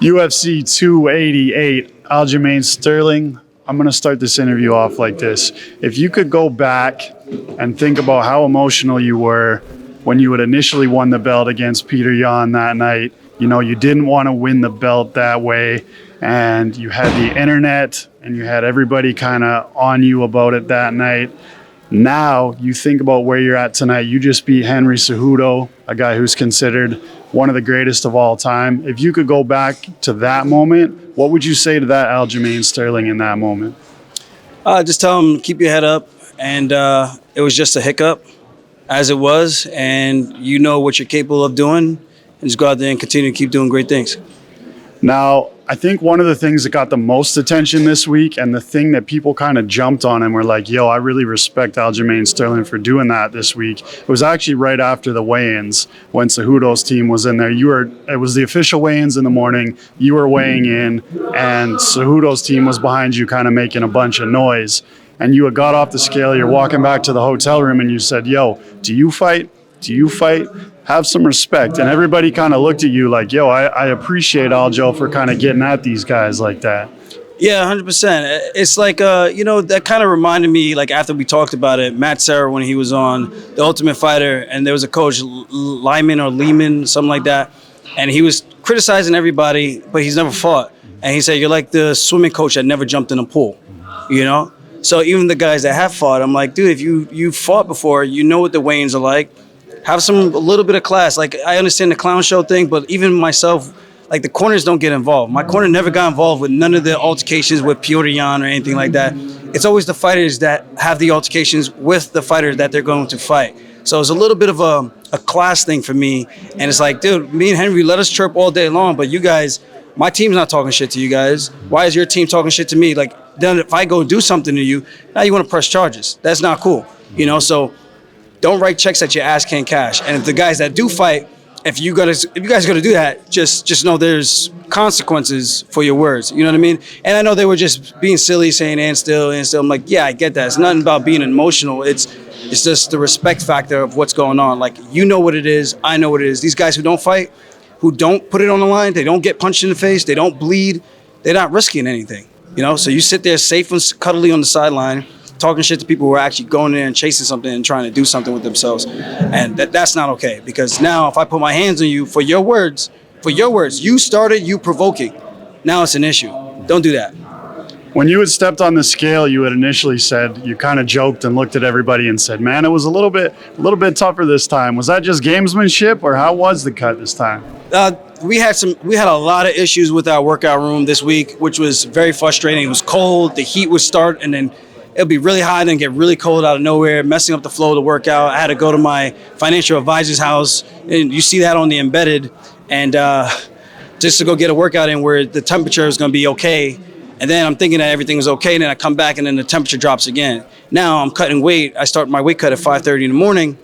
UFC 288, Aljamain Sterling. I'm going to start this interview off like this. If you could go back and think about how emotional you were when you had initially won the belt against Peter Yan that night, you know, you didn't want to win the belt that way, and you had the internet and you had everybody kind of on you about it that night. Now you think about where you're at tonight. You just beat Henry Cejudo, a guy who's considered one of the greatest of all time. If you could go back to that moment, what would you say to that Aljamain Sterling in that moment? Just tell him, keep your head up. And it was just a hiccup, as it was. And you know what you're capable of doing. And just go out there and continue to keep doing great things. Now, I think one of the things that got the most attention this week, and the thing that people kind of jumped on and were like, yo, I really respect Aljamain Sterling for doing that this week. It was actually right after the weigh-ins when Cejudo's team was in there. It was the official weigh-ins in the morning. You were weighing in, and Cejudo's team was behind you kind of making a bunch of noise. And you had got off the scale. You're walking back to the hotel room and you said, yo, do you fight? Do you fight? Have some respect. And everybody kind of looked at you like, yo, I appreciate Aljo for kind of getting at these guys like that. Yeah, 100%. It's like, that kind of reminded me, like after we talked about it, Matt Serra, when he was on The Ultimate Fighter, and there was a coach, Lyman or Lehman, something like that, and he was criticizing everybody, but he's never fought. And he said, you're like the swimming coach that never jumped in a pool, you know? So even the guys that have fought, I'm like, dude, if you fought before, you know what the weigh-ins are like. Have a little bit of class. Like, I understand the clown show thing, but even myself, like, the corners don't get involved. My corner never got involved with none of the altercations with Piotr Yan or anything like that. It's always the fighters that have the altercations with the fighters that they're going to fight. So it's a little bit of a class thing for me. And it's like, dude, me and Henry, let us chirp all day long, but you guys, my team's not talking shit to you guys. Why is your team talking shit to me? Like, then if I go do something to you, now you want to press charges. That's not cool, you know? So don't write checks that your ass can't cash. And if the guys that do fight, if you guys are gonna do that, just know there's consequences for your words. You know what I mean? And I know they were just being silly, saying and still. I'm like, yeah, I get that. It's nothing about being emotional. It's just the respect factor of what's going on. Like, you know what it is, I know what it is. These guys who don't fight, who don't put it on the line, they don't get punched in the face, they don't bleed, they're not risking anything. You know, so you sit there safe and cuddly on the sideline, talking shit to people who are actually going in and chasing something and trying to do something with themselves. And that's not okay, because now if I put my hands on you for your words, you started, you provoking. Now it's an issue. Don't do that. When you had stepped on the scale, you had initially said, you kind of joked and looked at everybody and said, man, it was a little bit tougher this time. Was that just gamesmanship, or how was the cut this time? We had a lot of issues with our workout room this week, which was very frustrating. It was cold, the heat would start, and then it'll be really hot and then get really cold out of nowhere, messing up the flow of the workout. I had to go to my financial advisor's house, and you see that on the embedded, and just to go get a workout in where the temperature is going to be okay. And then I'm thinking that everything is okay, and then I come back and then the temperature drops again. Now I'm cutting weight. I start my weight cut at 5:30 in the morning,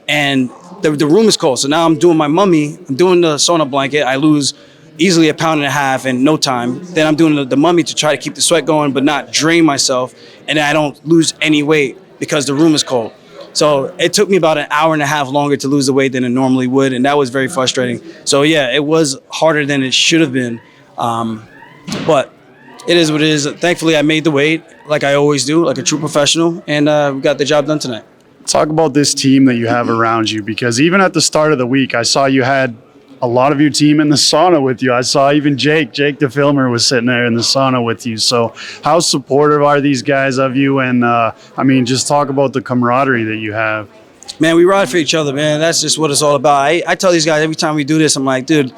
and the room is cold. So now I'm doing my mummy. I'm doing the sauna blanket. I lose easily 1.5 pounds in no time. Then I'm doing the mummy to try to keep the sweat going but not drain myself, and I don't lose any weight because the room is cold. So it took me about 1.5 hours longer to lose the weight than it normally would, and that was very frustrating. So yeah, it was harder than it should have been, but it is what it is. Thankfully, I made the weight like I always do, like a true professional, and we got the job done tonight. Talk about this team that you have around you, because even at the start of the week, I saw you had a lot of your team in the sauna with you. I saw even Jake the filmer was sitting there in the sauna with you. So how supportive are these guys of you? And just talk about the camaraderie that you have. Man, we ride for each other, man. That's just what it's all about. I tell these guys every time we do this, I'm like, dude,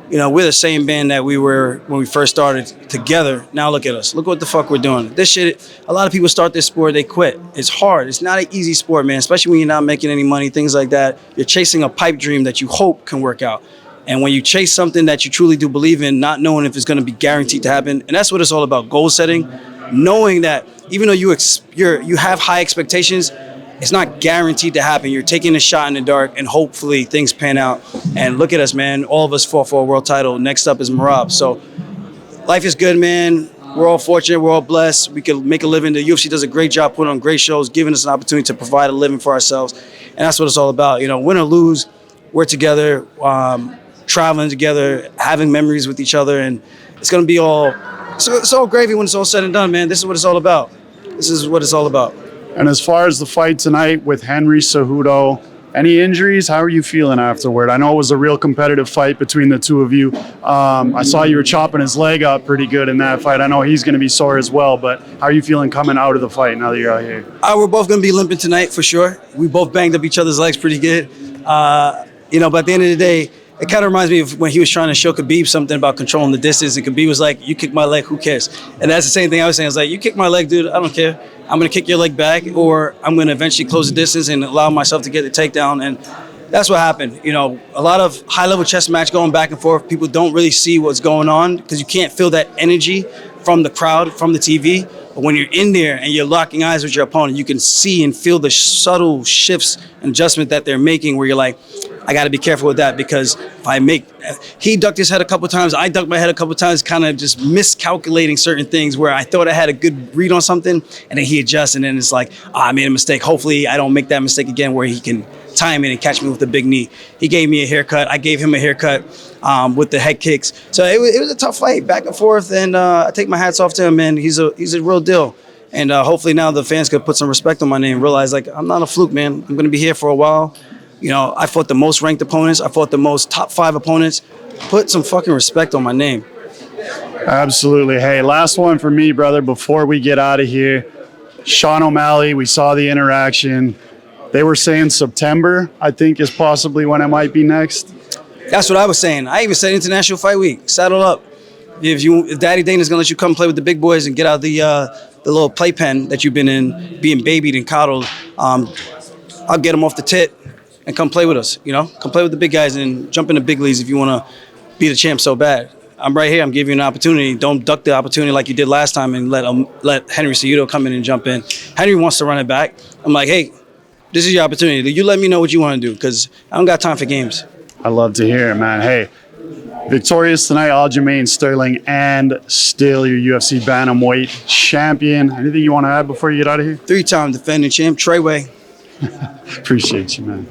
you know, we're the same band that we were when we first started together. Now look at us. Look what the fuck we're doing. This shit, a lot of people start this sport, they quit. It's hard. It's not an easy sport, man, especially when you're not making any money, things like that. You're chasing a pipe dream that you hope can work out. And when you chase something that you truly do believe in, not knowing if it's going to be guaranteed to happen, and that's what it's all about, goal setting, knowing that even though you have high expectations, it's not guaranteed to happen. You're taking a shot in the dark, and hopefully things pan out. And look at us, man. All of us fought for a world title. Next up is Marab. So life is good, man. We're all fortunate. We're all blessed. We can make a living. The UFC does a great job putting on great shows, giving us an opportunity to provide a living for ourselves. And that's what it's all about. You know, win or lose, we're together. traveling together, having memories with each other, and it's gonna be all. So it's all gravy when it's all said and done, man. This is what it's all about. This is what it's all about. And as far as the fight tonight with Henry Cejudo, any injuries? How are you feeling afterward? I know it was a real competitive fight between the two of you. I saw you were chopping his leg up pretty good in that fight. I know he's going to be sore as well, but how are you feeling coming out of the fight now that you're out here? We're both going to be limping tonight for sure. We both banged up each other's legs pretty good. But at the end of the day, it kind of reminds me of when he was trying to show Khabib something about controlling the distance, and Khabib was like, "You kick my leg, who cares?" And that's the same thing I was saying. I was like, "You kick my leg, dude, I don't care. I'm going to kick your leg back, or I'm going to eventually close the distance and allow myself to get the takedown." And that's what happened. A lot of high-level chess match going back and forth. People don't really see what's going on because you can't feel that energy from the crowd, from the TV. But when you're in there and you're locking eyes with your opponent, you can see and feel the subtle shifts and adjustment that they're making where you're like, I got to be careful with that because he ducked his head a couple of times, I ducked my head a couple of times, kind of just miscalculating certain things where I thought I had a good read on something and then he adjusts and then it's like, I made a mistake. Hopefully I don't make that mistake again where he can time in and catch me with a big knee. He gave me a haircut. I gave him a haircut with the head kicks. So it was a tough fight, back and forth, and I take my hats off to him, man. He's a real deal. And hopefully now the fans could put some respect on my name, realize like I'm not a fluke, man. I'm going to be here for a while. I fought the most ranked opponents. I fought the most top 5 opponents. Put some fucking respect on my name. Absolutely. Hey, last one for me, brother, before we get out of here. Sean O'Malley, we saw the interaction. They were saying September, I think, is possibly when it might be next. That's what I was saying. I even said International Fight Week. Saddle up. If Daddy Dana's gonna let you come play with the big boys and get out the little playpen that you've been in, being babied and coddled, I'll get him off the tit and come play with us. Come play with the big guys and jump in the big leagues if you want to be the champ so bad. I'm right here. I'm giving you an opportunity. Don't duck the opportunity like you did last time and let Henry Cejudo come in and jump in. Henry wants to run it back. I'm like, hey, this is your opportunity. You let me know what you want to do because I don't got time for games. I love to hear it, man. Hey, victorious tonight, Aljamain Sterling, and still your UFC bantamweight champion. Anything you want to add before you get out of here? 3-time defending champ, Treyway. Appreciate you, man.